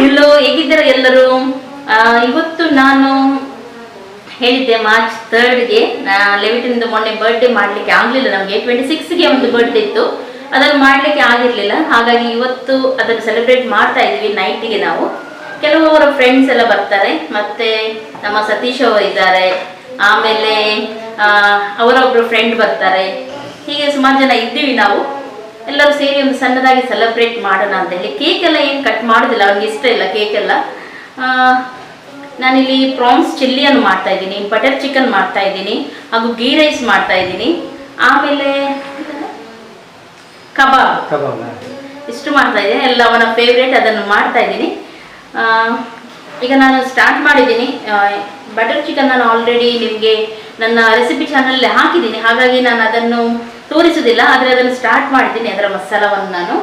ಎಲ್ಲೋ ಹೇಗಿದ್ದಾರೆ ಎಲ್ಲರೂ. ಇವತ್ತು ನಾನು ಹೇಳಿದ್ದೆ ಮಾರ್ಚ್ 3ಗೆ ಲೆವಿಟಿಂದ ಮೊನ್ನೆ ಬರ್ಡೇ ಮಾಡಲಿಕ್ಕೆ ಆಗಲಿಲ್ಲ. ನಮಗೆ 26ಗೆ ಒಂದು ಬರ್ಡೇ ಇತ್ತು, ಅದನ್ನು ಮಾಡಲಿಕ್ಕೆ ಆಗಿರಲಿಲ್ಲ. ಹಾಗಾಗಿ ಇವತ್ತು ಅದನ್ನು ಸೆಲೆಬ್ರೇಟ್ ಮಾಡ್ತಾ ಇದ್ದೀವಿ ನೈಟಿಗೆ. ನಾವು ಕೆಲವರ ಫ್ರೆಂಡ್ಸ್ ಎಲ್ಲ ಬರ್ತಾರೆ, ಮತ್ತೆ ನಮ್ಮ ಸತೀಶ್ ಅವರು ಇದ್ದಾರೆ, ಆಮೇಲೆ ಅವರೊಬ್ಬರು ಫ್ರೆಂಡ್ ಬರ್ತಾರೆ. ಹೀಗೆ ಸುಮಾರು ಜನ ಇದ್ದೀವಿ. ನಾವು ಎಲ್ಲರೂ ಸೇರಿ ಒಂದು ಸಣ್ಣದಾಗಿ ಸೆಲೆಬ್ರೇಟ್ ಮಾಡೋಣ ಅಂತ ಹೇಳಿ. ಕೇಕ್ ಎಲ್ಲ ಏನು ಕಟ್ ಮಾಡೋದಿಲ್ಲ, ಅವ್ನಿಗೆ ಇಷ್ಟ ಇಲ್ಲ ಕೇಕ್ ಎಲ್ಲ. ನಾನಿಲ್ಲಿ ಪ್ರಾನ್ಸ್ ಚಿಲ್ಲಿಯನ್ನು ಮಾಡ್ತಾ ಇದ್ದೀನಿ, ಬಟರ್ ಚಿಕನ್ ಮಾಡ್ತಾ ಇದ್ದೀನಿ, ಹಾಗೂ ಗೀ ರೈಸ್ ಮಾಡ್ತಾ ಇದ್ದೀನಿ, ಆಮೇಲೆ ಕಬಾಬ್ ಇಷ್ಟು ಮಾಡ್ತಾ ಇದ್ದೀನಿ. ಎಲ್ಲ ಅವನ ಫೇವ್ರೇಟ್, ಅದನ್ನು ಮಾಡ್ತಾ ಇದ್ದೀನಿ. ಈಗ ನಾನು ಸ್ಟಾರ್ಟ್ ಮಾಡಿದ್ದೀನಿ. ಬಟರ್ ಚಿಕನ್ ನಾನು ಆಲ್ರೆಡಿ ನಿಮಗೆ ನನ್ನ ರೆಸಿಪಿ ಚಾನಲ್ ಹಾಕಿದ್ದೀನಿ, ಹಾಗಾಗಿ ನಾನು ಅದನ್ನು ತೋರಿಸೋದಿಲ್ಲ, ಆದರೆ ಅದನ್ನು ಸ್ಟಾರ್ಟ್ ಮಾಡಿದ್ದೀನಿ. ಅದರ ಮಸಾಲವನ್ನು ನಾನು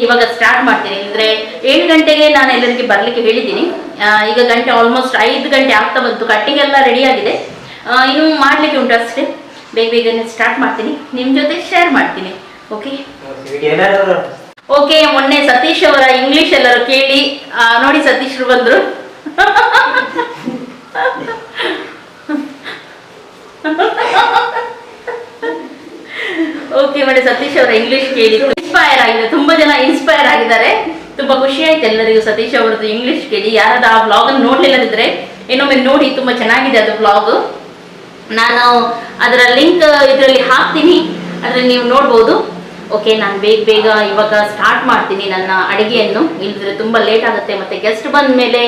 ಇವಾಗ ಸ್ಟಾರ್ಟ್ ಮಾಡ್ತೀನಿ. ಅಂದ್ರೆ 7 ಗಂಟೆಗೆ ನಾನು ಎಲ್ಲರಿಗೆ ಬರ್ಲಿಕ್ಕೆ ಹೇಳಿದ್ದೀನಿ. ಈಗ ಗಂಟೆ ಆಲ್ಮೋಸ್ಟ್ 5 ಗಂಟೆ ಆಗ್ತಾ ಬಂತು. ಕಟ್ಟಿಂಗ್ ಎಲ್ಲ ರೆಡಿ ಆಗಿದೆ, ಇನ್ನು ಮಾಡ್ಲಿಕ್ಕೆ ಉಂಟು ಅಷ್ಟೇ. ಬೇಗ ಬೇಗನೆ ಸ್ಟಾರ್ಟ್ ಮಾಡ್ತೀನಿ, ನಿಮ್ ಜೊತೆ ಶೇರ್ ಮಾಡ್ತೀನಿ. ಓಕೆ ಮೊನ್ನೆ ಸತೀಶ್ ಅವರ ಇಂಗ್ಲಿಷ್ ಎಲ್ಲರೂ ಕೇಳಿ ನೋಡಿ, ಸತೀಶ್ರು ಬಂದ್ರು. ಓಕೆ ಮೊನ್ನೆ ಸತೀಶ್ ಅವರ ಇಂಗ್ಲಿಷ್ ಕೇಳಿ ಇನ್ಸ್ಪೈರ್ ಆಗಿದೆ, ತುಂಬಾ ಜನ ಇನ್ಸ್ಪೈರ್ ಆಗಿದ್ದಾರೆ. ತುಂಬಾ ಖುಷಿ ಆಯ್ತು ಎಲ್ಲರಿಗೂ ಸತೀಶ್ ಅವರದ್ದು ಇಂಗ್ಲಿಷ್ ಕೇಳಿ. ಯಾರಾದ ಆ ವ್ಲಾಗ್ ಅನ್ನು ನೋಡ್ಲಿಲ್ಲದಿದ್ರೆ ಇನ್ನೊಮ್ಮೆ ನೋಡಿ, ತುಂಬಾ ಚೆನ್ನಾಗಿದೆ ಅದು ವ್ಲಾಗ್. ನಾನು ಅದರ ಲಿಂಕ್ ಇದರಲ್ಲಿ ಹಾಕ್ತೀನಿ, ಅದ್ರಲ್ಲಿ ನೀವು ನೋಡ್ಬೋದು. ಓಕೆ, ನಾನು ಬೇಗ ಇವಾಗ ಸ್ಟಾರ್ಟ್ ಮಾಡ್ತೀನಿ ನನ್ನ ಅಡುಗೆಯನ್ನು. ಇಲ್ಲದ್ರೆ ತುಂಬಾ ಲೇಟ್ ಆಗುತ್ತೆ, ಮತ್ತೆ ಗೆಸ್ಟ್ ಬಂದ ಮೇಲೆ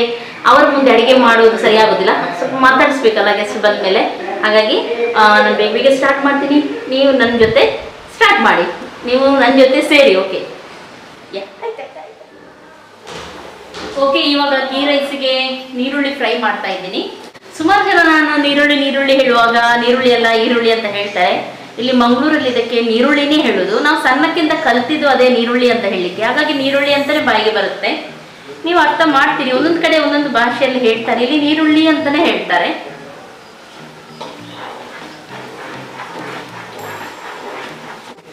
ಅವ್ರ ಮುಂದೆ ಅಡುಗೆ ಮಾಡೋದು ಸರಿಯಾಗೋದಿಲ್ಲ, ಸ್ವಲ್ಪ ಮಾತಾಡಿಸ್ಬೇಕಲ್ಲ ಗೆಸ್ಟ್ ಬಂದ ಮೇಲೆ. ಹಾಗಾಗಿ ನಾನು ಬೇಗ ಸ್ಟಾರ್ಟ್ ಮಾಡ್ತೀನಿ, ನೀವು ನನ್ನ ಜೊತೆ ಸ್ಟಾರ್ಟ್ ಮಾಡಿ, ನೀವು ನನ್ನ ಜೊತೆ ಸೇರಿ. ಓಕೆ ಇವಾಗ ಗೀ ರೈಸ್ಗೆ ನೀರುಳ್ಳಿ ಫ್ರೈ ಮಾಡ್ತಾ ಇದ್ದೀನಿ. ಸುಮಾರು ಜನ ನಾನು ನೀರುಳ್ಳಿ ಹೇಳುವಾಗ ನೀರುಳ್ಳಿ ಅಲ್ಲ ಈರುಳ್ಳಿ ಅಂತ ಹೇಳ್ತಾರೆ. ಇಲ್ಲಿ ಮಂಗಳೂರಲ್ಲಿ ಇದಕ್ಕೆ ನೀರುಳ್ಳಿನೇ ಹೇಳುದು. ನಾವು ಸಣ್ಣಕ್ಕಿಂತ ಕಲ್ತಿದ್ದು ಅದೇ ನೀರುಳ್ಳಿ ಅಂತ ಹೇಳಲಿಕ್ಕೆ, ಹಾಗಾಗಿ ನೀರುಳ್ಳಿ ಅಂತಾನೆ ಬಾಯಿಗೆ ಬರುತ್ತೆ. ನೀವು ಅರ್ಥ ಮಾಡ್ತೀರಿ, ಒಂದೊಂದು ಕಡೆ ಒಂದೊಂದು ಭಾಷೆಯಲ್ಲಿ ಹೇಳ್ತಾರೆ. ಇಲ್ಲಿ ನೀರುಳ್ಳಿ ಅಂತಾನೆ ಹೇಳ್ತಾರೆ.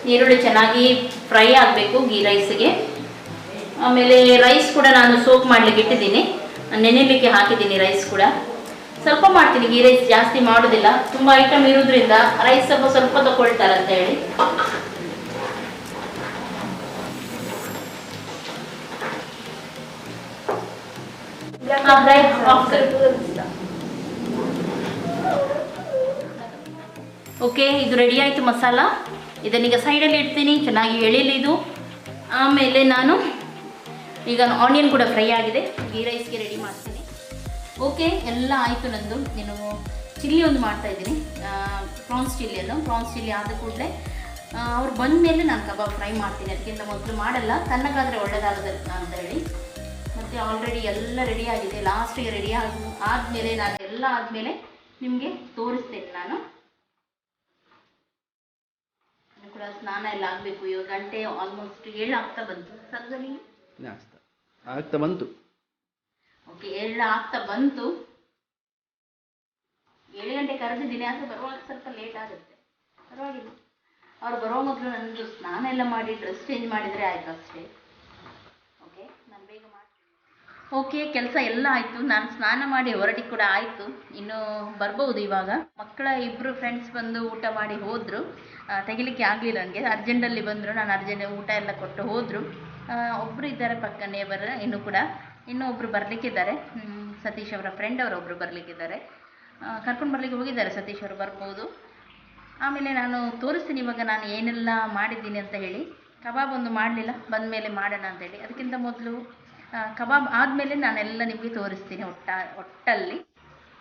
ನೀರುಳ್ಳಿ ಚೆನ್ನಾಗಿ ಫ್ರೈ ಆಗಬೇಕು ಗೀ ರೈಸ್ಗೆ. ಆಮೇಲೆ ರೈಸ್ ಕೂಡ ನಾನು ಸೋಕ್ ಮಾಡ್ಲಿಕ್ಕೆ ಇಟ್ಟಿದ್ದೀನಿ, ನೆನೆಯಲಿಕ್ಕೆ ಹಾಕಿದ್ದೀನಿ. ರೈಸ್ ಕೂಡ ಸ್ವಲ್ಪ ಮಾಡ್ತೀನಿ, ಗೀ ರೈಸ್ ಜಾಸ್ತಿ ಮಾಡೋದಿಲ್ಲ, ತುಂಬಾ ಐಟಮ್ ಇರೋದ್ರಿಂದ ರೈಸ್ ಸ್ವಲ್ಪ ತಗೊಳ್ತಾರೆ ಅಂತ ಹೇಳಿ. ಓಕೆ, ಇದು ರೆಡಿ ಆಯ್ತು ಮಸಾಲ. ಇದನ್ನೀಗ ಸೈಡಲ್ಲಿ ಇಡ್ತೀನಿ, ಚೆನ್ನಾಗಿ ಎಳಿಲಿ ಇದು. ಆಮೇಲೆ ನಾನು ಈಗ ಆನಿಯನ್ ಕೂಡ ಫ್ರೈ ಆಗಿದೆ, ಗೀ ರೈಸ್ಗೆ ರೆಡಿ ಮಾಡ್ತೀನಿ. ಓಕೆ, ಎಲ್ಲ ಆಯಿತು ನಂದು. ನೀನು ಚಿಲ್ಲಿ ಒಂದು ಮಾಡ್ತಾ ಇದ್ದೀನಿ, ಪ್ರಾನ್ಸ್ ಚಿಲ್ಲಿ ಆದ ಕೂಡಲೇ ಅವ್ರು ಬಂದ ಮೇಲೆ ನಾನು ಕಬಾಬ್ ಫ್ರೈ ಮಾಡ್ತೀನಿ. ಅದಕ್ಕಿಂತ ಮೊದಲು ಮಾಡಲ್ಲ, ತಣ್ಣಗಾದರೆ ಒಳ್ಳೆಯದಾಗದ ಅಂತ ಹೇಳಿ. ಮತ್ತು ಆಲ್ರೆಡಿ ಎಲ್ಲ ರೆಡಿ ಆಗಿದೆ. ಲಾಸ್ಟಿಗೆ ರೆಡಿ ಆದಮೇಲೆ ನಾನು ಎಲ್ಲ ಆದಮೇಲೆ ನಿಮಗೆ ತೋರಿಸ್ತೇನೆ. ನಾನು ಕೂಡ ಸ್ನಾನ ಎಲ್ಲ ಆಗಬೇಕು. ಇವಾಗ ಗಂಟೆ ಆಲ್ಮೋಸ್ಟ್ 7 ಆಗ್ತಾ ಬಂತು. ಸದ್ದಲ್ಲಿ ಆಗ್ತಾ ಬಂತು. ಓಕೆ, 7 ಆಗ್ತಾ ಬಂತು. 7 ಗಂಟೆ ಕರೆದಿದ್ದೀನಿ, ಆದರೆ ಬರುವಾಗ ಸ್ವಲ್ಪ ಲೇಟ್ ಆಗುತ್ತೆ, ಪರವಾಗಿಲ್ಲ. ಅವ್ರು ಬರೋ ಮೊದಲು ನನ್ನದು ಸ್ನಾನ ಎಲ್ಲ ಮಾಡಿ ಡ್ರೆಸ್ ಚೇಂಜ್ ಮಾಡಿದರೆ ಆಯಿತು ಅಷ್ಟೇ. ಓಕೆ, ನಾನು ಬೇಗ ಮಾಡ್ತೀನಿ. ಓಕೆ, ಕೆಲಸ ಎಲ್ಲ ಆಯಿತು. ನಾನು ಸ್ನಾನ ಮಾಡಿ ಹೊರಟಿಗೆ ಕೂಡ ಆಯಿತು. ಇನ್ನು ಬರ್ಬೋದು ಇವಾಗ. ಮಕ್ಕಳ 2 ಫ್ರೆಂಡ್ಸ್ ಬಂದು ಊಟ ಮಾಡಿ ಹೋದರು. ತೆಗಿಲಿಕ್ಕೆ ಆಗಲಿಲ್ಲ ನನಗೆ, ಅರ್ಜೆಂಟಲ್ಲಿ ಬಂದರು. ನಾನು ಅರ್ಜೆಂಟ್ ಊಟ ಎಲ್ಲ ಕೊಟ್ಟು ಹೋದರು. ಒಬ್ಬರು ಇದ್ದಾರೆ ಪಕ್ಕ ನೇಬರ್, ಇನ್ನೂ ಒಬ್ಬರು ಬರಲಿಕ್ಕಿದ್ದಾರೆ. ಸತೀಶ್ ಅವರ ಫ್ರೆಂಡ್ ಅವರೊಬ್ಬರು ಬರಲಿಕ್ಕಿದ್ದಾರೆ, ಕರ್ಕೊಂಡು ಬರಲಿಕ್ಕೆ ಹೋಗಿದ್ದಾರೆ. ಸತೀಶ್ ಅವರು ಬರ್ಬೋದು. ಆಮೇಲೆ ನಾನು ತೋರಿಸ್ತೀನಿ ಇವಾಗ ನಾನು ಏನೆಲ್ಲ ಮಾಡಿದ್ದೀನಿ ಅಂತ ಹೇಳಿ. ಕಬಾಬ್ ಒಂದು ಮಾಡಲಿಲ್ಲ, ಬಂದ ಮೇಲೆ ಮಾಡೋಣ ಅಂತೇಳಿ. ಅದಕ್ಕಿಂತ ಮೊದಲು ಕಬಾಬ್ ಆದಮೇಲೆ ನಾನೆಲ್ಲ ನಿಮಗೆ ತೋರಿಸ್ತೀನಿ ಒಟ್ಟಲ್ಲಿ.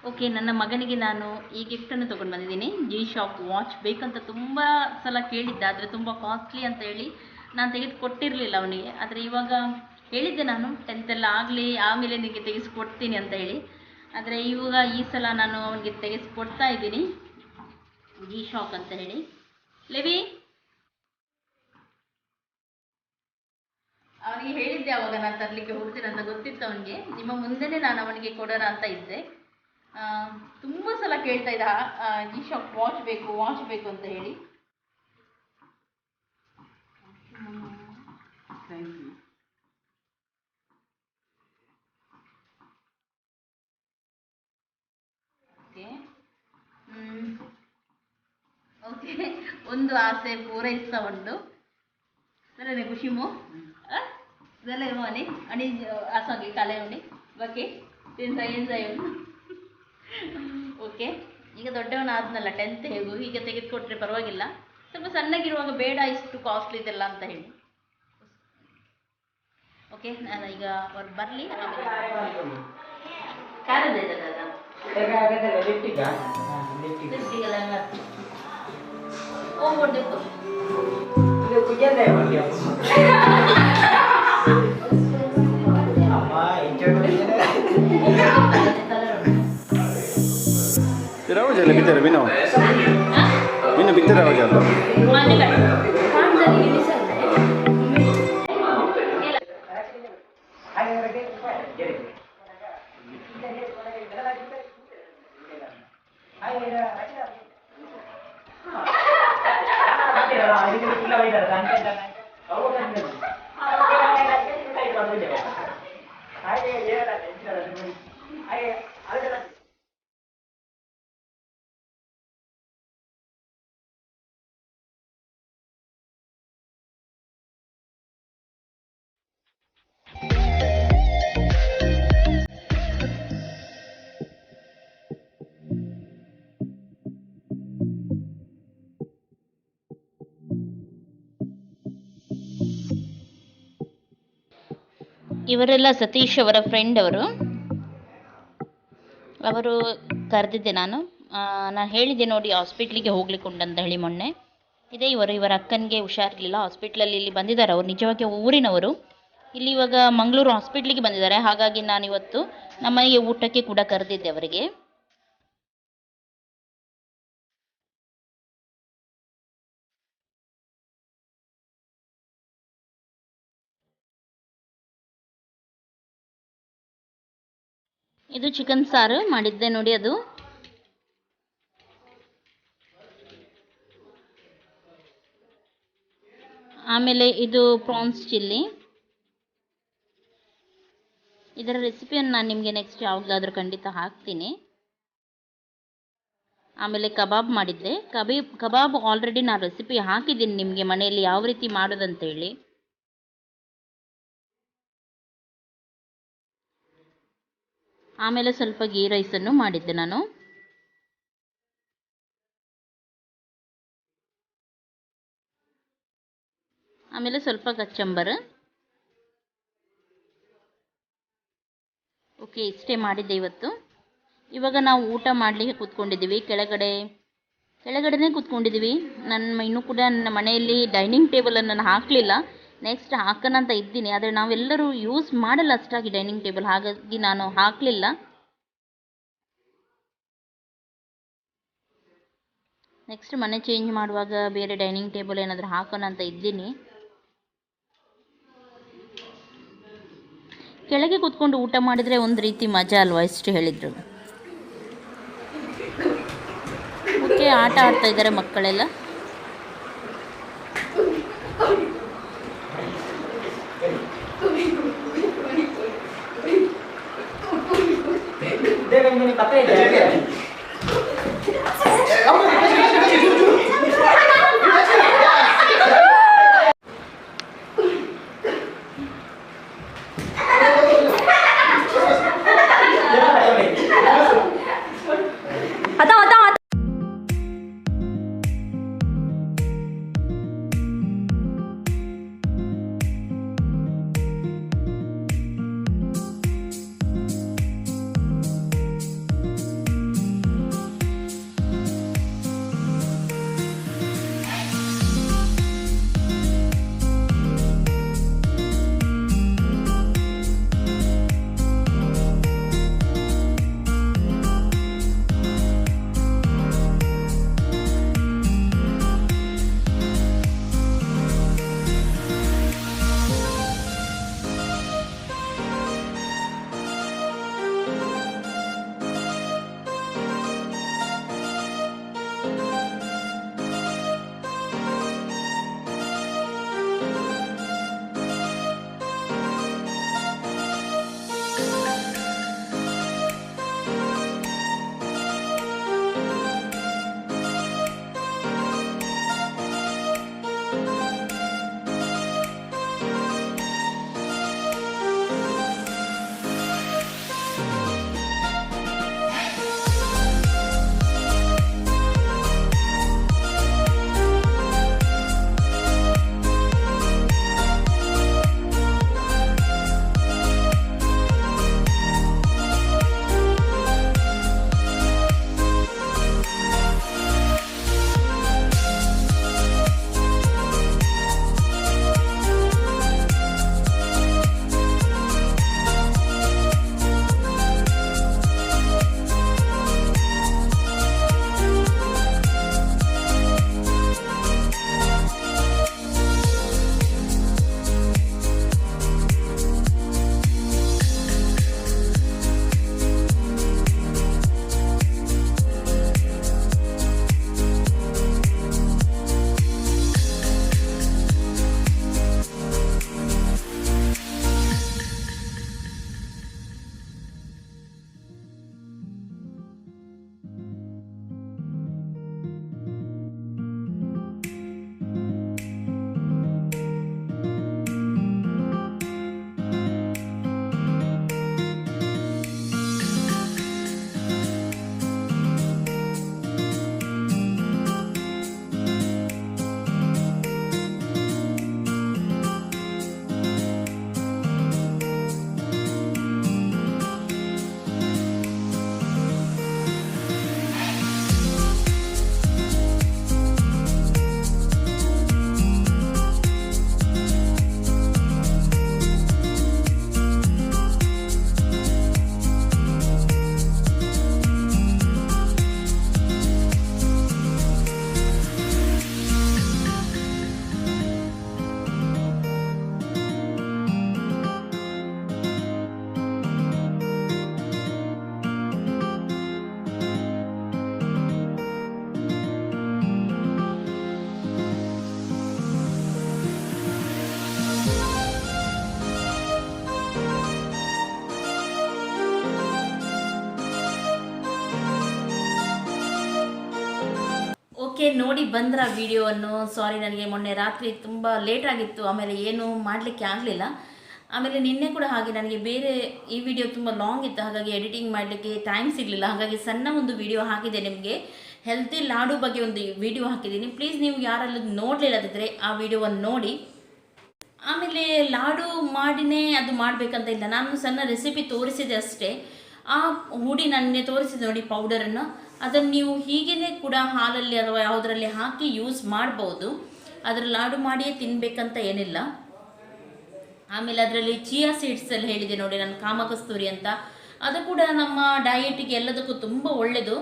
ಓಕೆ, ನನ್ನ ಮಗನಿಗೆ ನಾನು ಈ ಗಿಫ್ಟನ್ನು ತೊಗೊಂಡು ಬಂದಿದ್ದೀನಿ. G-Shock ವಾಚ್ ಬೇಕಂತ ತುಂಬ ಸಲ ಕೇಳಿದ್ದೆ, ಆದರೆ ತುಂಬ ಕಾಸ್ಟ್ಲಿ ಅಂತ ಹೇಳಿ ನಾನು ತೆಗೆದುಕೊಟ್ಟಿರಲಿಲ್ಲ ಅವನಿಗೆ. ಆದರೆ ಇವಾಗ ಹೇಳಿದ್ದೆ ನಾನು 10th ಎಲ್ಲ ಆಗಲಿ ಆಮೇಲೆ ನಿನಗೆ ತೆಗೆಸಿಕೊಡ್ತೀನಿ ಅಂತ ಹೇಳಿ. ಆದರೆ ಇವಾಗ ಈ ಸಲ ನಾನು ಅವನಿಗೆ ತೆಗೆಸಿಕೊಡ್ತಾ ಇದ್ದೀನಿ G-Shock ಅಂತ ಹೇಳಿ. ಲೆವಿ ಅವಾಗ ನಾನು ತರಲಿಕ್ಕೆ ಹೋಗ್ತೀನಿ ಅಂತ ಗೊತ್ತಿತ್ತು ಅವನಿಗೆ. ನಿಮ್ಮ ಮುಂದೆನೇ ನಾನು ಅವನಿಗೆ ಕೊಡೋಣ ಅಂತ ಇದ್ದೆ. ತುಂಬ ಸಲ ಕೇಳ್ತಾ ಇದ್ದ ಜಿ ಶಾಕ್ ವಾಚ್ ಬೇಕು ಅಂತ ಹೇಳಿ. ಓಕೆ, ಒಂದು ಆಸೆ ಪೂರೈಸ್ತಾ ಉಂಟು. ಸರಿ ಖುಷಿಮು ಇದೆಲ್ಲ ಇರುವನಿ ಅಣಿ ಆಸಂಗಿ ಕಲೆ ಉಂಡಿ ಬಾಕಿ ಏನು ಓಕೆ. ಈಗ ದೊಡ್ಡವನಾದ್ನಲ್ಲ 10th ಹೇಗೂ ಹೀಗೆ ತೆಗೆದುಕೊಟ್ರೆ ಪರವಾಗಿಲ್ಲ. ಸ್ವಲ್ಪ ಸಣ್ಣಗಿರುವಾಗ ಬೇಡ ಇಷ್ಟು ಕಾಸ್ಟ್ಲಿ ಇದೆಲ್ಲ ಅಂತ ಹೇಳಿ. ಓಕೆ, ನಾನು ಈಗ ಅವ್ರು ಬರಲಿ ಕಾರದೇ ಹೋಗ್ಬಿಟ್ಟು Rawa jalan bicara bino. Bino bicara rawa jalan. ಇವರೆಲ್ಲ ಸತೀಶ್ ಅವರ ಫ್ರೆಂಡ್ ಅವರು ಕರೆದಿದ್ದೆ ನಾನು ಹೇಳಿದ್ದೆ ನೋಡಿ ಹಾಸ್ಪಿಟ್ಲಿಗೆ ಹೋಗ್ಲಿಕ್ಕೆ ಉಂಟಂತ ಹೇಳಿ ಮೊನ್ನೆ. ಇದೇ ಇವರ ಅಕ್ಕನಿಗೆ ಹುಷಾರಿರಲಿಲ್ಲ, ಹಾಸ್ಪಿಟ್ಲಲ್ಲಿ ಇಲ್ಲಿ ಬಂದಿದ್ದಾರೆ. ಅವರು ನಿಜವಾಗಿ ಊರಿನವರು, ಇಲ್ಲಿ ಇವಾಗ ಮಂಗಳೂರು ಹಾಸ್ಪಿಟ್ಲಿಗೆ ಬಂದಿದ್ದಾರೆ. ಹಾಗಾಗಿ ನಾನಿವತ್ತು ನಮ್ಮನೆಗೆ ಊಟಕ್ಕೆ ಕೂಡ ಕರೆದಿದ್ದೆ ಅವರಿಗೆ. ಇದು ಚಿಕನ್ ಸಾರು ಮಾಡಿದ್ದೆ ನೋಡಿ, ಅದು ಆಮೇಲೆ ಇದು ಪ್ರಾನ್ಸ್ ಚಿಲ್ಲಿ. ಇದರ ರೆಸಿಪಿಯನ್ನು ನಾನು ನಿಮಗೆ ನೆಕ್ಸ್ಟ್ ಯಾವಾಗಲಾದರೂ ಖಂಡಿತ ಹಾಕ್ತೀನಿ. ಆಮೇಲೆ ಕಬಾಬ್ ಮಾಡಿದ್ದೆ. ಕಬಾಬ್ ಆಲ್ರೆಡಿ ನಾನು ರೆಸಿಪಿ ಹಾಕಿದ್ದೀನಿ ನಿಮಗೆ ಮನೆಯಲ್ಲಿ ಯಾವ ರೀತಿ ಮಾಡೋದಂತೇಳಿ. ಆಮೇಲೆ ಸ್ವಲ್ಪ ಗೀ ರೈಸನ್ನು ಮಾಡಿದ್ದೆ ನಾನು. ಆಮೇಲೆ ಸ್ವಲ್ಪ ಕಚ್ಚಂಬರ್. ಓಕೆ, ಇಷ್ಟೇ ಮಾಡಿದ್ದೆ ಇವತ್ತು. ಇವಾಗ ನಾವು ಊಟ ಮಾಡಲಿಕ್ಕೆ ಕೂತ್ಕೊಂಡಿದ್ದೀವಿ. ಕೆಳಗಡೆನೇ ಕೂತ್ಕೊಂಡಿದ್ದೀವಿ. ಇನ್ನೂ ಕೂಡ ನನ್ನ ಮನೆಯಲ್ಲಿ ಡೈನಿಂಗ್ ಟೇಬಲನ್ನು ನಾನು ಹಾಕಲಿಲ್ಲ. ನೆಕ್ಸ್ಟ್ ಹಾಕೋಣ ಅಂತ ಇದ್ದೀನಿ, ಆದರೆ ನಾವೆಲ್ಲರೂ ಯೂಸ್ ಮಾಡಲ್ಲ ಅಷ್ಟಾಗಿ ಡೈನಿಂಗ್ ಟೇಬಲ್, ಹಾಗಾಗಿ ನಾನು ಹಾಕಲಿಲ್ಲ. ನೆಕ್ಸ್ಟ್ ಮನೆ ಚೇಂಜ್ ಮಾಡುವಾಗ ಬೇರೆ ಡೈನಿಂಗ್ ಟೇಬಲ್ ಏನಾದರೂ ಹಾಕೋಣ ಅಂತ ಇದ್ದೀನಿ. ಕೆಳಗೆ ಕೂತ್ಕೊಂಡು ಊಟ ಮಾಡಿದರೆ ಒಂದು ರೀತಿ ಮಜಾ ಅಲ್ವಾ, ಎಷ್ಟು ಹೇಳಿದರು. ಓಕೆ, ಆಟ ಆಡ್ತಾ ಇದ್ದಾರೆ ಮಕ್ಕಳೆಲ್ಲ. ಓಕೆ, ನೋಡಿ ಬಂದ್ರ ವಿಡಿಯೋವನ್ನು. ಸಾರಿ, ನನಗೆ ಮೊನ್ನೆ ರಾತ್ರಿ ತುಂಬ ಲೇಟ್ ಆಗಿತ್ತು, ಆಮೇಲೆ ಏನು ಮಾಡಲಿಕ್ಕೆ ಆಗಲಿಲ್ಲ. ಆಮೇಲೆ ನಿನ್ನೆ ಕೂಡ ಹಾಗೆ ನನಗೆ ಬೇರೆ ಈ ವಿಡಿಯೋ ತುಂಬ ಲಾಂಗ್ ಇತ್ತು, ಹಾಗಾಗಿ ಎಡಿಟಿಂಗ್ ಮಾಡಲಿಕ್ಕೆ ಟೈಮ್ ಸಿಗಲಿಲ್ಲ. ಹಾಗಾಗಿ ಸಣ್ಣ ಒಂದು ವಿಡಿಯೋ ಹಾಕಿದೆ ನಿಮಗೆ. ಹೆಲ್ತಿ ಲಾಡು ಬಗ್ಗೆ ಒಂದು ವಿಡಿಯೋ ಹಾಕಿದ್ದೀನಿ. ಪ್ಲೀಸ್ ನೀವು ಯಾರಲ್ಲೂ ನೋಡಲಿಲ್ಲದಿದ್ದರೆ ಆ ವಿಡಿಯೋವನ್ನು ನೋಡಿ. ಆಮೇಲೆ ಲಾಡು ಮಾಡಿನೇ ಅದು ಮಾಡಬೇಕಂತ ಇಲ್ಲ, ನಾನು ಸಣ್ಣ ರೆಸಿಪಿ ತೋರಿಸಿದೆ ಅಷ್ಟೇ. ಆ ಹುಡಿ ನನ್ನೇ ತೋರಿಸಿದೆ ನೋಡಿ ಪೌಡರನ್ನು, ಅದನ್ನು ನೀವು ಹೀಗೇ ಕೂಡ ಹಾಲಲ್ಲಿ ಅಥವಾ ಯಾವುದರಲ್ಲಿ ಹಾಕಿ ಯೂಸ್ ಮಾಡ್ಬೋದು. ಅದರ ಲಾಡು ಮಾಡಿಯೇ ತಿನ್ನಬೇಕಂತ ಏನಿಲ್ಲ. ಆಮೇಲೆ ಅದರಲ್ಲಿ ಚಿಯಾ ಸೀಡ್ಸ್ ಎಲ್ಲ ಹೇಳಿದೆ ನೋಡಿ ನಾನು, ಕಾಮಕಸ್ತೂರಿ ಅಂತ. ಅದು ಕೂಡ ನಮ್ಮ ಡಯಟಿಗೆ ಎಲ್ಲದಕ್ಕೂ ತುಂಬ ಒಳ್ಳೆಯದು,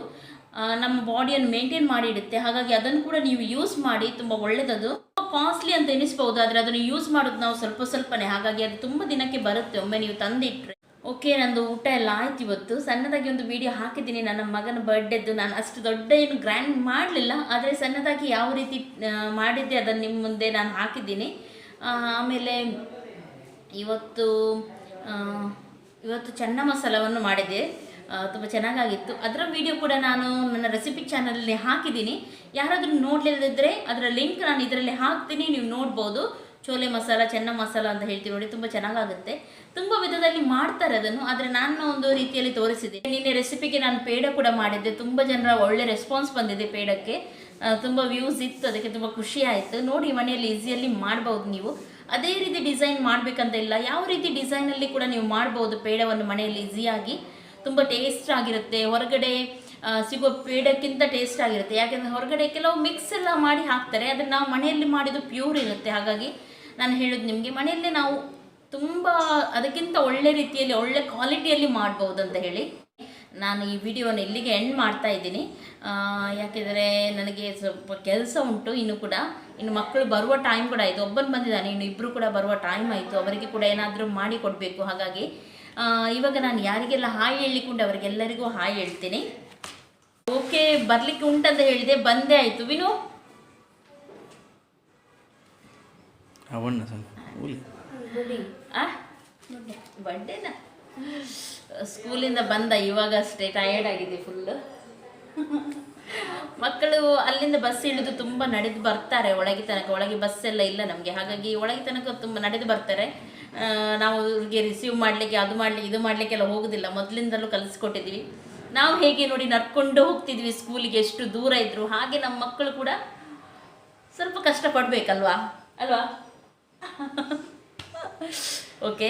ನಮ್ಮ ಬಾಡಿಯನ್ನು ಮೇಂಟೈನ್ ಮಾಡಿ ಇಡುತ್ತೆ. ಹಾಗಾಗಿ ಅದನ್ನು ಕೂಡ ನೀವು ಯೂಸ್ ಮಾಡಿ, ತುಂಬ ಒಳ್ಳೆಯದದು. ಕಾಸ್ಟ್ಲಿ ಅಂತ ಎನಿಸ್ಬೋದು, ಆದರೆ ಅದನ್ನು ಯೂಸ್ ಮಾಡೋದು ನಾವು ಸ್ವಲ್ಪ ಸ್ವಲ್ಪನೇ, ಹಾಗಾಗಿ ಅದು ತುಂಬ ದಿನಕ್ಕೆ ಬರುತ್ತೆ ಒಮ್ಮೆ ನೀವು ತಂದಿಟ್ಟರೆ. ಓಕೆ, ನಂದು ಊಟ ಎಲ್ಲ ಆಯ್ತು. ಇವತ್ತು ಸಣ್ಣದಾಗಿ ಒಂದು ವಿಡಿಯೋ ಹಾಕಿದ್ದೀನಿ ನನ್ನ ಮಗನ ಬರ್ಡೇದ್ದು. ನಾನು ಅಷ್ಟು ದೊಡ್ಡ ಏನು ಗ್ರ್ಯಾಂಡ್ ಮಾಡಲಿಲ್ಲ, ಆದರೆ ಸಣ್ಣದಾಗಿ ಯಾವ ರೀತಿ ಮಾಡಿದ್ದೆ ಅದನ್ನು ನಿಮ್ಮ ಮುಂದೆ ನಾನು ಹಾಕಿದ್ದೀನಿ. ಆಮೇಲೆ ಇವತ್ತು ಚೆನ್ನ ಮಸಾಲವನ್ನು ಮಾಡಿದೆ, ತುಂಬ ಚೆನ್ನಾಗಾಗಿತ್ತು. ಅದರ ವಿಡಿಯೋ ಕೂಡ ನಾನು ನನ್ನ ರೆಸಿಪಿ ಚಾನಲಲ್ಲಿ ಹಾಕಿದ್ದೀನಿ. ಯಾರಾದರೂ ನೋಡಲಿಲ್ಲದಿದ್ದರೆ ಅದರ ಲಿಂಕ್ ನಾನು ಇದರಲ್ಲಿ ಹಾಕ್ತೀನಿ, ನೀವು ನೋಡ್ಬೋದು. ಚೋಲೆ ಮಸಾಲ, ಚೆನ್ನ ಮಸಾಲ ಅಂತ ಹೇಳ್ತೀವಿ ನೋಡಿ, ತುಂಬ ಚೆನ್ನಾಗಾಗುತ್ತೆ. ತುಂಬ ವಿಧದಲ್ಲಿ ಮಾಡ್ತಾರೆ ಅದನ್ನು, ಆದರೆ ನಾನು ಒಂದು ರೀತಿಯಲ್ಲಿ ತೋರಿಸಿದೆ. ನಿನ್ನೆ ರೆಸಿಪಿಗೆ ನಾನು ಪೇಡ ಕೂಡ ಮಾಡಿದ್ದೆ, ತುಂಬ ಜನರ ಒಳ್ಳೆ ರೆಸ್ಪಾನ್ಸ್ ಬಂದಿದೆ ಪೇಡಕ್ಕೆ, ತುಂಬ ವ್ಯೂಸ್ ಇತ್ತು, ಅದಕ್ಕೆ ತುಂಬ ಖುಷಿ ಆಯಿತು. ನೋಡಿ, ಮನೆಯಲ್ಲಿ ಈಸಿಯಲ್ಲಿ ಮಾಡ್ಬೋದು ನೀವು. ಅದೇ ರೀತಿ ಡಿಸೈನ್ ಮಾಡಬೇಕಂತ ಇಲ್ಲ, ಯಾವ ರೀತಿ ಡಿಸೈನಲ್ಲಿ ಕೂಡ ನೀವು ಮಾಡ್ಬೋದು ಪೇಡವನ್ನು ಮನೆಯಲ್ಲಿ ಈಸಿಯಾಗಿ. ತುಂಬ ಟೇಸ್ಟ್ ಆಗಿರುತ್ತೆ, ಹೊರಗಡೆ ಸಿಗೋ ಪೇಡಕ್ಕಿಂತ ಟೇಸ್ಟ್ ಆಗಿರುತ್ತೆ. ಯಾಕೆಂದರೆ ಹೊರಗಡೆ ಕೆಲವು ಮಿಕ್ಸ್ ಎಲ್ಲ ಮಾಡಿ ಹಾಕ್ತಾರೆ, ಅದನ್ನು ನಾವು ಮನೆಯಲ್ಲಿ ಮಾಡಿದ್ದು ಪ್ಯೂರ್ ಇರುತ್ತೆ. ಹಾಗಾಗಿ ನಾನು ಹೇಳೋದು ನಿಮಗೆ, ಮನೆಯಲ್ಲೇ ನಾವು ತುಂಬ ಅದಕ್ಕಿಂತ ಒಳ್ಳೆ ರೀತಿಯಲ್ಲಿ, ಒಳ್ಳೆ ಕ್ವಾಲಿಟಿಯಲ್ಲಿ ಮಾಡ್ಬೋದು ಅಂತ ಹೇಳಿ ನಾನು ಈ ವಿಡಿಯೋನ ಇಲ್ಲಿಗೆ ಎಂಡ್ ಮಾಡ್ತಾ ಇದ್ದೀನಿ. ಯಾಕೆಂದರೆ ನನಗೆ ಸ್ವಲ್ಪ ಕೆಲಸ ಉಂಟು ಇನ್ನು ಮಕ್ಕಳು ಬರುವ ಟೈಮ್ ಕೂಡ ಆಯಿತು. ಒಬ್ಬನು ಬಂದಿದ್ದಾನೆ, ಇನ್ನು ಇಬ್ಬರು ಕೂಡ ಬರುವ ಟೈಮ್ ಆಯಿತು, ಅವರಿಗೆ ಕೂಡ ಏನಾದರೂ ಮಾಡಿ ಕೊಡಬೇಕು. ಹಾಗಾಗಿ ಇವಾಗ ನಾನು ಯಾರಿಗೆಲ್ಲ ಹಾಯ್ ಹೇಳಿಕೊಂಡು ಅವರಿಗೆಲ್ಲರಿಗೂ ಹಾಯ್ ಹೇಳ್ತೀನಿ. ಓಕೆ, ಬರಲಿಕ್ಕೆ ಉಂಟಂತ ಹೇಳಿದೆ, ಬಂದೇ ಆಯಿತು. ವಿನು ಬರ್ಡೇನಾ? ಸ್ಕೂಲಿಂದ ಬಂದ ಇವಾಗಷ್ಟೇ, ಟಯರ್ಡ್ ಆಗಿದೆ ಫುಲ್. ಮಕ್ಕಳು ಅಲ್ಲಿಂದ ಬಸ್ ಇಳಿದು ತುಂಬ ನಡೆದು ಬರ್ತಾರೆ ಒಳಗೆ ಬಸ್ ಎಲ್ಲ ಇಲ್ಲ ನಮಗೆ, ಹಾಗಾಗಿ ಒಳಗೆ ತನಕ ತುಂಬ ನಡೆದು ಬರ್ತಾರೆ. ನಾವು ಅವ್ರಿಗೆ ರಿಸೀವ್ ಮಾಡಲಿಕ್ಕೆ, ಅದು ಮಾಡಲಿಕ್ಕೆ, ಇದು ಮಾಡಲಿಕ್ಕೆಲ್ಲ ಹೋಗೋದಿಲ್ಲ, ಮೊದಲಿಂದಲೂ ಕಲಿಸ್ಕೊಟ್ಟಿದ್ವಿ. ನಾವು ಹೇಗೆ ನೋಡಿ ನಡ್ಕೊಂಡು ಹೋಗ್ತಿದ್ವಿ ಸ್ಕೂಲಿಗೆ, ಎಷ್ಟು ದೂರ ಇದ್ದರು, ಹಾಗೆ ನಮ್ಮ ಮಕ್ಕಳು ಕೂಡ ಸ್ವಲ್ಪ ಕಷ್ಟಪಡಬೇಕಲ್ವಾ ಅಲ್ವಾ? ಓಕೆ,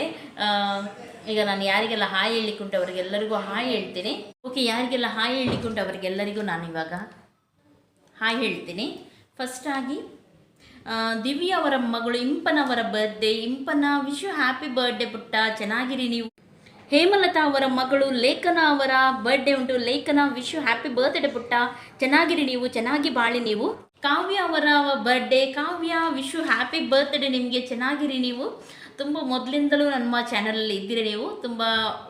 ಈಗ ನಾನು ಯಾರಿಗೆಲ್ಲ ಹಾಯ್ ಹೇಳಿಕೊಂಡು ಅವರಿಗೆಲ್ಲರಿಗೂ ಹಾಯ್ ಹೇಳ್ತೀನಿ. ಓಕೆ, ಯಾರಿಗೆಲ್ಲ ಹಾಯ್ ಹೇಳಿಕೊಂಡು ಅವರಿಗೆಲ್ಲರಿಗೂ ನಾನು ಇವಾಗ ಹಾಯ್ ಹೇಳ್ತೀನಿ. ಫಸ್ಟಾಗಿ ದಿವ್ಯಾ ಅವರ ಮಗಳು ಇಂಪನವರ birthday. Impana, wish you happy birthday ಪುಟ್ಟ, ಚೆನ್ನಾಗಿರಿ ನೀವು. ಹೇಮಲತಾ ಅವರ ಮಗಳು ಲೇಖನ ಅವರ ಬರ್ಡೇ ಉಂಟು. ಲೇಖನ, ವಿಶ್ ಯು ಹ್ಯಾಪಿ ಬರ್ತ್ಡೇ ಪುಟ್ಟ, ಚೆನ್ನಾಗಿರಿ ನೀವು, ಚೆನ್ನಾಗಿ ಬಾಳಿ ನೀವು. ಕಾವ್ಯ ಅವರ birthday. Kavya, wish you happy birthday, ನಿಮಗೆ ಚೆನ್ನಾಗಿರಿ ನೀವು. ತುಂಬ ಮೊದಲಿಂದಲೂ ನಮ್ಮ ಚಾನಲಲ್ಲಿ ಇದ್ದೀರಿ ನೀವು, ತುಂಬ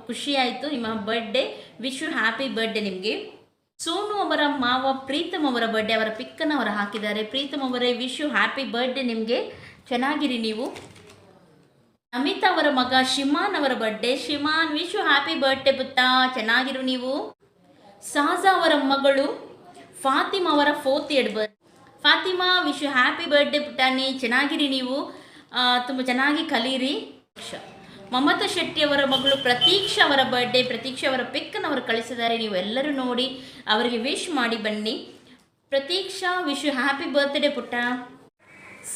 ಖುಷಿಯಾಯಿತು ನಿಮ್ಮ birthday. Wish you happy birthday ನಿಮಗೆ. ಸೋನು ಅವರ ಮಾವ ಪ್ರೀತಮ್ ಅವರ ಬರ್ಡೇ, ಅವರ ಪಿಕ್ಕನ್ನು ಅವರು ಹಾಕಿದ್ದಾರೆ. ಪ್ರೀತಮ್ ಅವರೇ, ವಿಶ್ ಯು ಹ್ಯಾಪಿ ಬರ್ಡೇ ನಿಮಗೆ, ಚೆನ್ನಾಗಿರಿ ನೀವು. ಅಮಿತಾ ಅವರ ಮಗ ಶಿಮಾನ್ ಅವರ birthday. Shiman, wish you happy birthday ಪುಟ್ಟ, ಚೆನ್ನಾಗಿರು ನೀವು. ಸಾಜಾ ಅವರ ಮಗಳು ಫಾತಿಮಾ ಅವರ 4th birthday. Fatima, wish you happy birthday ಪುಟ್ಟಾನಿ, ಚೆನ್ನಾಗಿರಿ ನೀವು, ತುಂಬ ಚೆನ್ನಾಗಿ ಕಲೀರಿ. ಮಮತಾ ಶೆಟ್ಟಿ ಅವರ ಮಗಳು ಪ್ರತೀಕ್ಷಾ ಅವರ ಬರ್ಡೇ. ಪ್ರತೀಕ್ಷಾ ಅವರ ಪಿಕ್ಕನ್ನು ಅವರು ಕಳಿಸಿದ್ದಾರೆ, ನೀವು ಎಲ್ಲರೂ ನೋಡಿ ಅವರಿಗೆ ವಿಶ್ ಮಾಡಿ ಬನ್ನಿ. Pratiksha, wish you happy birthday ಪುಟ್ಟ.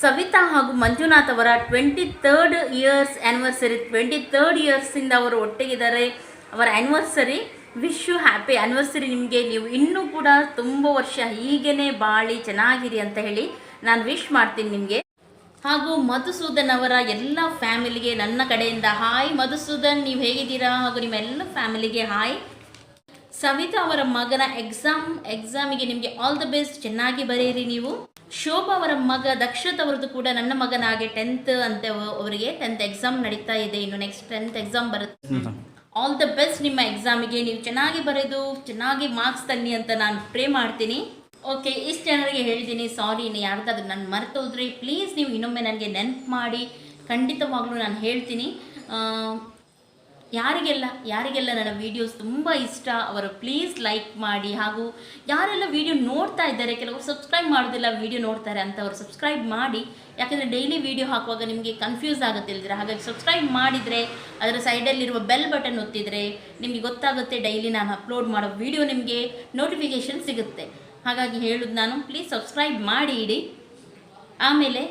ಸವಿತಾ ಹಾಗೂ ಮಂಜುನಾಥ್ ಅವರ 23rd ಇಯರ್ಸ್ ಆ್ಯನಿವರ್ಸರಿ. 23rd ಇಯರ್ಸಿಂದ ಅವರು ಒಟ್ಟಿಗಿದ್ದಾರೆ, ಅವರ anniversary. Wish you happy anniversary ನಿಮಗೆ, ನೀವು ಇನ್ನೂ ಕೂಡ ತುಂಬ ವರ್ಷ ಹೀಗೇ ಬಾಳಿ ಚೆನ್ನಾಗಿರಿ ಅಂತ ಹೇಳಿ ನಾನು ವಿಶ್ ಮಾಡ್ತೀನಿ ನಿಮಗೆ. ಹಾಗೂ ಮಧುಸೂದನ್ ಅವರ ಎಲ್ಲ ಫ್ಯಾಮಿಲಿಗೆ ನನ್ನ ಕಡೆಯಿಂದ ಹಾಯ್. ಮಧುಸೂದನ್, ನೀವು ಹೇಗಿದ್ದೀರಾ? ಹಾಗೂ ನಿಮ್ಮ ಎಲ್ಲ ಫ್ಯಾಮಿಲಿಗೆ ಹಾಯ್. ಸವಿತಾ ಅವರ ಮಗನ ಎಕ್ಸಾಮಿಗೆ ನಿಮಗೆ ಆಲ್ ದ ಬೆಸ್ಟ್, ಚೆನ್ನಾಗಿ ಬರೆಯಿರಿ ನೀವು. ಶೋಭಾ ಅವರ ಮಗ ದಕ್ಷತ್ ಅವರದ್ದು ಕೂಡ ನನ್ನ ಮಗನಾಗೆ 10th ಅಂತ, ಅವರಿಗೆ 10th ಎಕ್ಸಾಮ್ ನಡೀತಾ ಇದೆ, ಇನ್ನು ನೆಕ್ಸ್ಟ್ 10th ಎಕ್ಸಾಮ್ ಬರುತ್ತೆ. ಆಲ್ ದ ಬೆಸ್ಟ್ ನಿಮ್ಮ ಎಕ್ಸಾಮಿಗೆ, ನೀವು ಚೆನ್ನಾಗಿ ಬರೆದು ಚೆನ್ನಾಗಿ ಮಾರ್ಕ್ಸ್ ತನ್ನಿ ಅಂತ ನಾನು ಪ್ರೇ ಮಾಡ್ತೀನಿ. ಓಕೆ, ಇಷ್ಟು ಜನರಿಗೆ ಹೇಳಿದ್ದೀನಿ. ಸಾರಿ, ಇನ್ನು ಯಾರ್ದಾದ್ರೂ ನಾನು ಮರೆತೋದ್ರೆ ಪ್ಲೀಸ್ ನೀವು ಇನ್ನೊಮ್ಮೆ ನನಗೆ ನೆನಪು ಮಾಡಿ, ಖಂಡಿತವಾಗ್ಲೂ ನಾನು ಹೇಳ್ತೀನಿ. ಯಾರಿಗೆಲ್ಲ ನನ್ನ ವೀಡಿಯೋಸ್ ತುಂಬ ಇಷ್ಟ ಅವರು ಪ್ಲೀಸ್ ಲೈಕ್ ಮಾಡಿ, ಹಾಗೂ ಯಾರೆಲ್ಲ ವೀಡಿಯೋ ನೋಡ್ತಾ ಇದ್ದಾರೆ, ಕೆಲವರು ಸಬ್ಸ್ಕ್ರೈಬ್ ಮಾಡೋದಿಲ್ಲ ವೀಡಿಯೋ ನೋಡ್ತಾರೆ ಅಂತವರು ಸಬ್ಸ್ಕ್ರೈಬ್ ಮಾಡಿ. ಯಾಕೆಂದರೆ ಡೈಲಿ ವೀಡಿಯೋ ಹಾಕುವಾಗ ನಿಮಗೆ ಕನ್ಫ್ಯೂಸ್ ಆಗುತ್ತೆ ಇಲ್ದಿರ, ಹಾಗಾಗಿ ಸಬ್ಸ್ಕ್ರೈಬ್ ಮಾಡಿದರೆ ಅದರ ಸೈಡಲ್ಲಿರುವ ಬೆಲ್ ಬಟನ್ ಒತ್ತಿದರೆ ನಿಮಗೆ ಗೊತ್ತಾಗುತ್ತೆ ಡೈಲಿ ನಾನು ಅಪ್ಲೋಡ್ ಮಾಡೋ ವೀಡಿಯೋ ನಿಮಗೆ ನೋಟಿಫಿಕೇಷನ್ ಸಿಗುತ್ತೆ. ಹಾಗಾಗಿ ಹೇಳೋದು ನಾನು, ಪ್ಲೀಸ್ ಸಬ್ಸ್ಕ್ರೈಬ್ ಮಾಡಿ ಇಡಿ. ಆಮೇಲೆ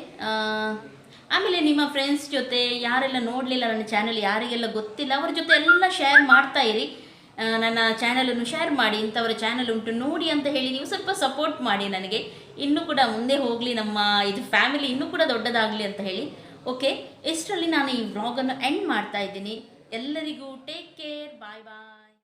ನಿಮ್ಮ ಫ್ರೆಂಡ್ಸ್ ಜೊತೆ ಯಾರೆಲ್ಲ ನೋಡಲಿಲ್ಲ ನನ್ನ ಚಾನಲ್, ಯಾರಿಗೆಲ್ಲ ಗೊತ್ತಿಲ್ಲ ಅವರ ಜೊತೆ ಎಲ್ಲ ಶೇರ್ ಮಾಡ್ತಾ ಇರಿ. ನನ್ನ ಚಾನಲನ್ನು ಶೇರ್ ಮಾಡಿ, ಇಂಥವರ ಚಾನಲ್ ಉಂಟು ನೋಡಿ ಅಂತ ಹೇಳಿ ನೀವು ಸ್ವಲ್ಪ ಸಪೋರ್ಟ್ ಮಾಡಿ ನನಗೆ, ಇನ್ನೂ ಕೂಡ ಮುಂದೆ ಹೋಗಲಿ, ನಮ್ಮ ಇದು ಫ್ಯಾಮಿಲಿ ಇನ್ನೂ ಕೂಡ ದೊಡ್ಡದಾಗಲಿ ಅಂತ ಹೇಳಿ. ಓಕೆ, ಇಷ್ಟರಲ್ಲಿ ನಾನು ಈ ವ್ಲಾಗನ್ನು ಎಂಡ್ ಮಾಡ್ತಾ ಇದ್ದೀನಿ. ಎಲ್ಲರಿಗೂ ಟೇಕ್ ಕೇರ್, ಬಾಯ್ ಬಾಯ್.